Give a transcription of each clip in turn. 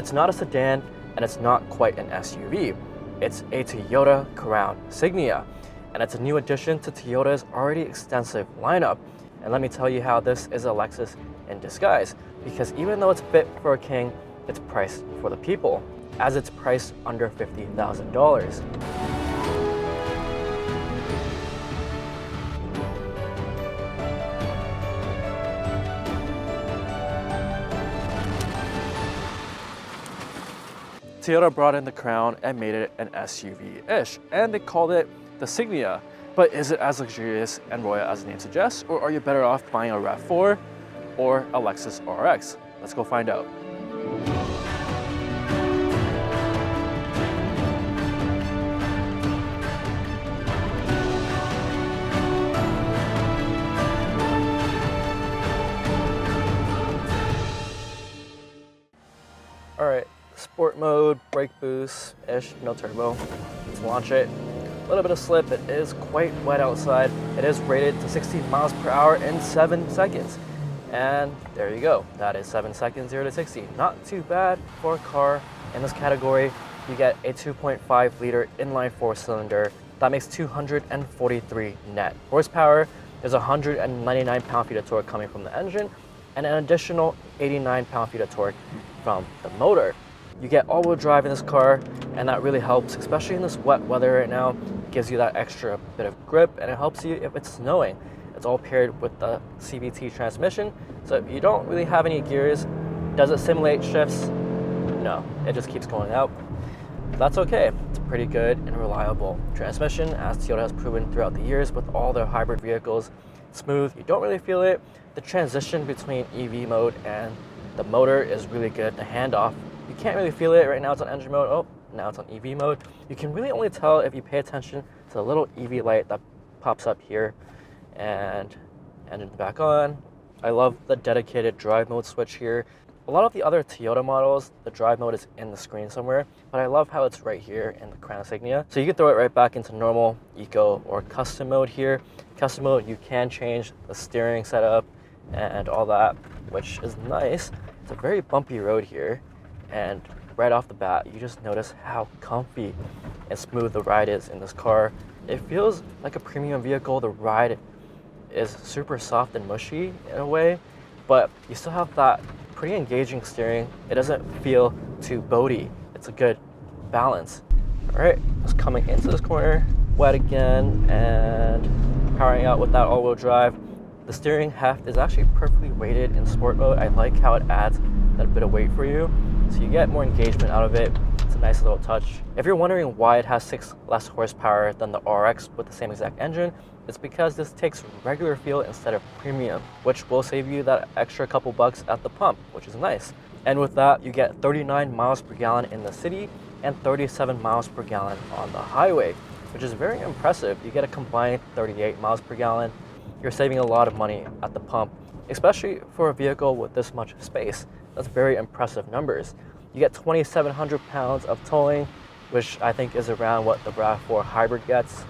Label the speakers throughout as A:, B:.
A: It's not a sedan and it's not quite an SUV. It's a Toyota Crown Signia, and it's a new addition to Toyota's already extensive lineup. And let me tell you how this is a Lexus in disguise, because even though it's fit for a king, it's priced for the people, as it's priced under $50,000. Toyota brought in the Crown and made it an SUV-ish, and they called it the Signia. But is it as luxurious and royal as the name suggests, or are you better off buying a RAV4 or a Lexus RX? Let's go find out. All right, sport mode, brake boost-ish, no turbo. Let's launch it. A little bit of slip, it is quite wet outside. It is rated to 60 miles per hour in 7 seconds. And there you go, that is 7 seconds, 0 to 60. Not too bad for a car in this category. You get a 2.5 liter inline 4-cylinder. That makes 243 net horsepower. There's 199 pound-feet of torque coming from the engine, and an additional 89 pound-feet of torque from the motor. You get all-wheel drive in this car, and that really helps, especially in this wet weather right now. It gives you that extra bit of grip, and it helps you if it's snowing. It's all paired with the CVT transmission, so if you don't really have any gears, does it simulate shifts? No, it just keeps going out. That's okay. It's a pretty good and reliable transmission, as Toyota has proven throughout the years with all their hybrid vehicles. Smooth, you don't really feel it. The transition between EV mode and the motor is really good. The handoff, you can't really feel it. Right now it's on engine mode. Oh, now it's on EV mode. You can really only tell if you pay attention to the little EV light that pops up here. And engine back on. I love the dedicated drive mode switch here. A lot of the other Toyota models, the drive mode is in the screen somewhere, but I love how it's right here in the Crown Signia. So you can throw it right back into normal, eco, or custom mode here. Custom mode, you can change the steering setup and all that, which is nice. It's a very bumpy road here, and right off the bat, you just notice how comfy and smooth the ride is in this car. It feels like a premium vehicle. The ride is super soft and mushy in a way, but you still have that pretty engaging steering. It doesn't feel too boaty. It's a good balance. All right, just coming into this corner, wet again, and powering out with that all-wheel drive. The steering heft is actually perfectly weighted in sport mode. I like how it adds that bit of weight for you, so you get more engagement out of it. It's a nice little touch. If you're wondering why it has 6 less horsepower than the RX with the same exact engine, it's because this takes regular fuel instead of premium, which will save you that extra couple bucks at the pump, which is nice. And with that, you get 39 miles per gallon in the city and 37 miles per gallon on the highway, which is very impressive. You get a combined 38 miles per gallon. You're saving a lot of money at the pump, especially for a vehicle with this much space. That's very impressive numbers. You get 2,700 pounds of towing, which I think is around what the RAV4 hybrid gets.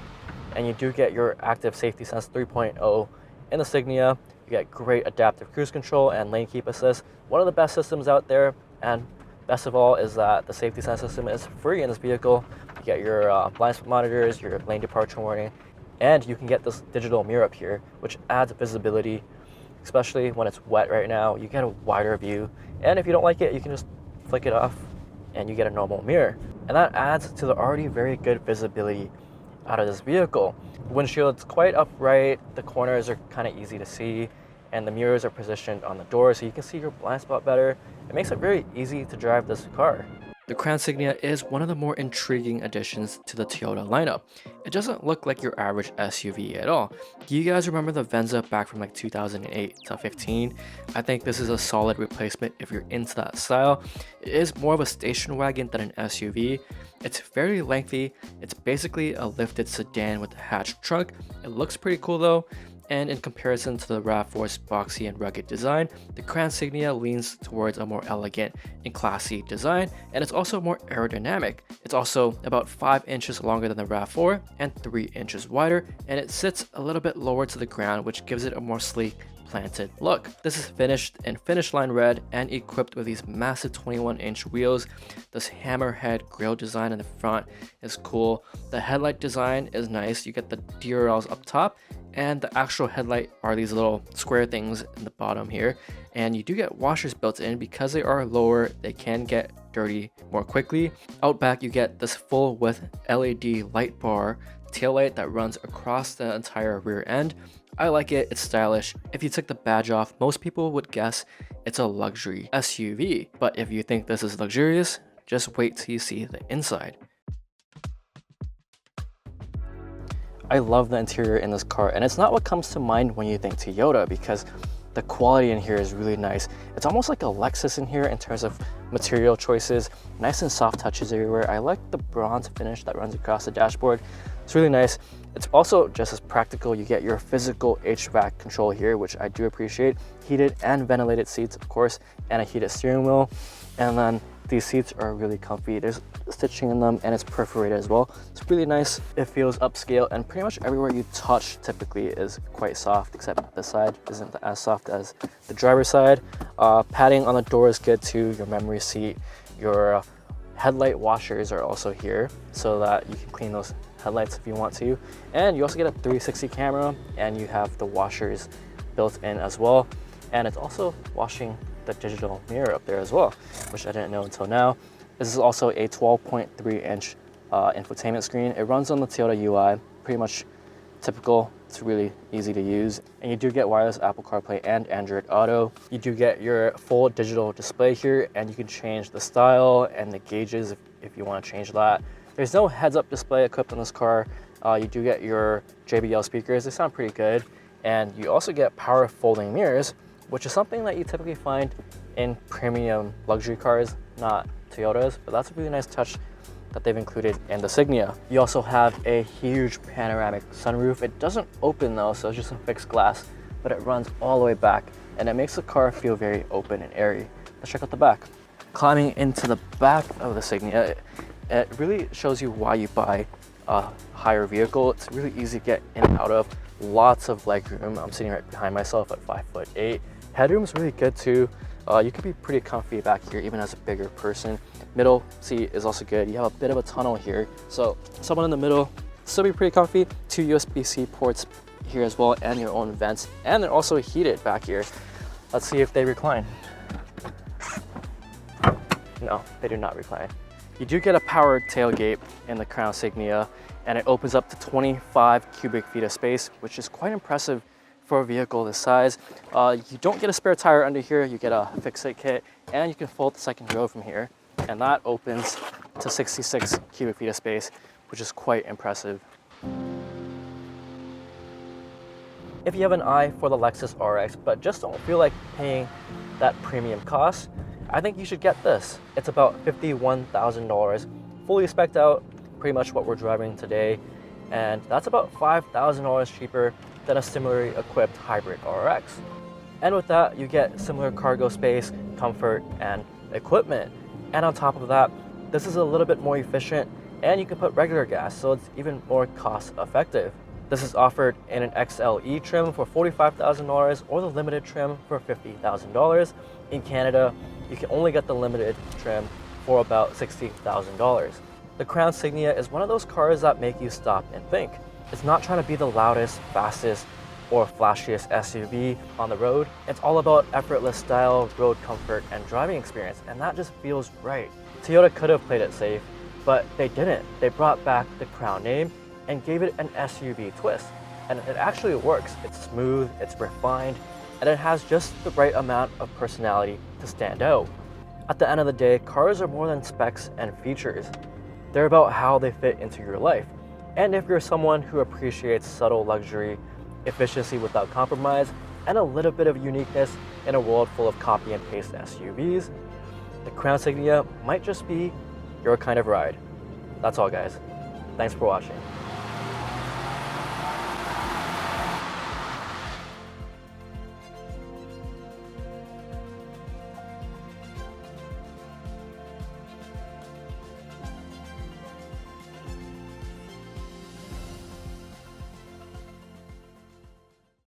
A: And you do get your active safety sense 3.0 in the Signia. You get great adaptive cruise control and lane keep assist. One of the best systems out there, and best of all is that the safety sense system is free in this vehicle. You get your blind spot monitors, your lane departure warning, and you can get this digital mirror up here, which adds visibility, especially when it's wet right now. You get a wider view, and if you don't like it, you can just flick it off and you get a normal mirror. And that adds to the already very good visibility out of this vehicle. The windshield's quite upright, the corners are kind of easy to see, and the mirrors are positioned on the door so you can see your blind spot better. It makes it very easy to drive this car. The Crown Signia is one of the more intriguing additions to the Toyota lineup. It doesn't look like your average SUV at all. Do you guys remember the Venza back from like 2008 to 15? I think this is a solid replacement if you're into that style. It is more of a station wagon than an SUV. It's very lengthy. It's basically a lifted sedan with a hatched trunk. It looks pretty cool though. And in comparison to the RAV4's boxy and rugged design, the Crown Signia leans towards a more elegant and classy design, and it's also more aerodynamic. It's also about 5 inches longer than the RAV4 and 3 inches wider, and it sits a little bit lower to the ground, which gives it a more sleek, planted look. This is finished in finish line red and equipped with these massive 21-inch wheels. This hammerhead grille design in the front is cool. The headlight design is nice. You get the DRLs up top, and the actual headlight are these little square things in the bottom here. And you do get washers built in. Because they are lower, they can get dirty more quickly. Out back, you get this full width LED light bar taillight that runs across the entire rear end. I like it, it's stylish. If you took the badge off, most people would guess it's a luxury SUV. But if you think this is luxurious, just wait till you see the inside. I love the interior in this car, and it's not what comes to mind when you think Toyota, because the quality in here is really nice. It's almost like a Lexus in here in terms of material choices. Nice and soft touches everywhere. I like the bronze finish that runs across the dashboard. It's really nice. It's also just as practical. You get your physical HVAC control here, which I do appreciate. Heated and ventilated seats, of course, and a heated steering wheel. And then these seats are really comfy. There's stitching in them, and it's perforated as well. It's really nice. It feels upscale, and pretty much everywhere you touch typically is quite soft, except this side isn't as soft as the driver's side. Padding on the door is good too. Your memory seat, your headlight washers are also here so that you can clean those headlights if you want to. And you also get a 360 camera, and you have the washers built in as well. And it's also washing the digital mirror up there as well, which I didn't know until now. This is also a 12.3-inch infotainment screen. It runs on the Toyota UI, pretty much typical. It's really easy to use. And you do get wireless Apple CarPlay and Android Auto. You do get your full digital display here, and you can change the style and the gauges if you want to change that. There's no heads-up display equipped in this car. You do get your JBL speakers. They sound pretty good. And you also get power folding mirrors, which is something that you typically find in premium luxury cars, not Toyotas, but that's a really nice touch that they've included in the Signia. You also have a huge panoramic sunroof. It doesn't open though, so it's just a fixed glass, but it runs all the way back, and it makes the car feel very open and airy. Let's check out the back. Climbing into the back of the Signia, it really shows you why you buy a higher vehicle. It's really easy to get in and out of. Lots of leg room. I'm sitting right behind myself at 5'8". Headroom's really good too. You could be pretty comfy back here even as a bigger person. Middle seat is also good. You have a bit of a tunnel here, so someone in the middle still be pretty comfy. 2 USB-C ports here as well, and your own vents, and they're also heated back here. Let's see if they recline. No, they do not recline. You do get a powered tailgate in the Crown Signia, and it opens up to 25 cubic feet of space, which is quite impressive for a vehicle this size. You don't get a spare tire under here. You get a fix-it kit, and you can fold the second row from here, and that opens to 66 cubic feet of space, which is quite impressive. If you have an eye for the Lexus RX but just don't feel like paying that premium cost, I think you should get this. It's about $51,000, fully spec'd out, pretty much what we're driving today, and that's about $5,000 cheaper than a similarly equipped hybrid RX. And with that, you get similar cargo space, comfort, and equipment. And on top of that, this is a little bit more efficient, and you can put regular gas, so it's even more cost effective. This is offered in an XLE trim for $45,000 or the limited trim for $50,000. In Canada, you can only get the limited trim for about $60,000. The Crown Signia is one of those cars that make you stop and think. It's not trying to be the loudest, fastest, or flashiest SUV on the road. It's all about effortless style, road comfort, and driving experience, and that just feels right. Toyota could have played it safe, but they didn't. They brought back the Crown name and gave it an SUV twist, and it actually works. It's smooth, it's refined, and it has just the right amount of personality to stand out. At the end of the day, cars are more than specs and features. They're about how they fit into your life. And if you're someone who appreciates subtle luxury, efficiency without compromise, and a little bit of uniqueness in a world full of copy and paste SUVs, the Crown Signia might just be your kind of ride. That's all, guys. Thanks for watching.